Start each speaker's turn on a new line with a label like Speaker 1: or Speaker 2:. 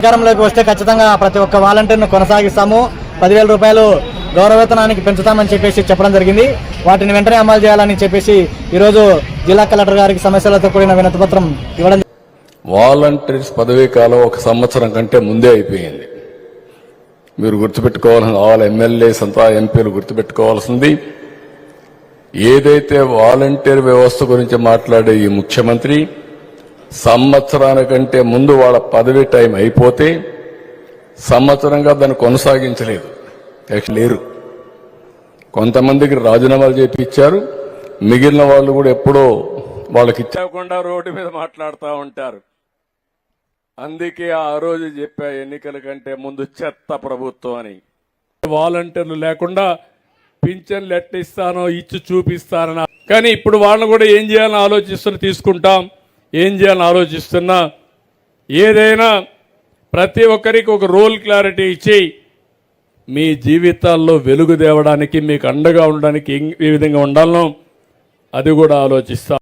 Speaker 1: అధికారంలోకి వస్తే ఖచ్చితంగా ప్రతి ఒక్క వాలంటీర్ను కొనసాగిస్తాము, 10,000 రూపాయలు గౌరవవేతనానికి పెంచుతామని చెప్పేసి చెప్పడం జరిగింది. వాటిని వెంటనే అమలు చేయాలని చెప్పేసి ఈరోజు జిల్లా కలెక్టర్ గారికి సమస్యలతో కూడిన వినతిపత్రం ఇవ్వడం.
Speaker 2: వాలంటీర్స్ పదవీ కాలం 1 సంవత్సరం కంటే ముందే అయిపోయింది. మీరు గుర్తుపెట్టుకోవాల్సిన వాళ్ళ ఎమ్మెల్యేస్ అంతా ఎంపీలు గుర్తుపెట్టుకోవాల్సింది, ఏదైతే వాలంటీర్ వ్యవస్థ గురించి మాట్లాడే ఈ ముఖ్యమంత్రి సంవత్సరానికంటే ముందు వాళ్ళ పదవీ టైం అయిపోతే సంవత్సరంగా దాన్ని కొనసాగించలేదు, లేరు. కొంతమందికి రాజీనామాలు చేయించారు, మిగిలిన వాళ్ళు కూడా ఎప్పుడో వాళ్ళకి ఇచ్చకుండా రోడ్డు మీద మాట్లాడుతూ ఉంటారు. అందుకే ఆ రోజు చెప్పా, ఎన్నికల కంటే ముందు చెత్త ప్రభుత్వం అని. వాలంటీర్లు లేకుండా పింఛన్లు ఎట్లా ఇస్తానో ఇచ్చి చూపిస్తానని, కానీ ఇప్పుడు వాళ్ళని కూడా ఏం చేయాలని ఆలోచిస్తున్నా, తీసుకుంటాం ఏం చేయాలని ఆలోచిస్తున్నా. ఏదైనా ప్రతి ఒక్కరికి ఒక రోల్ క్లారిటీ ఇచ్చి మీ జీవితాల్లో వెలుగు తేవడానికి, మీకు అండగా ఉండడానికి ఏ విధంగా ఉండాలనో అది కూడా ఆలోచిస్తాం.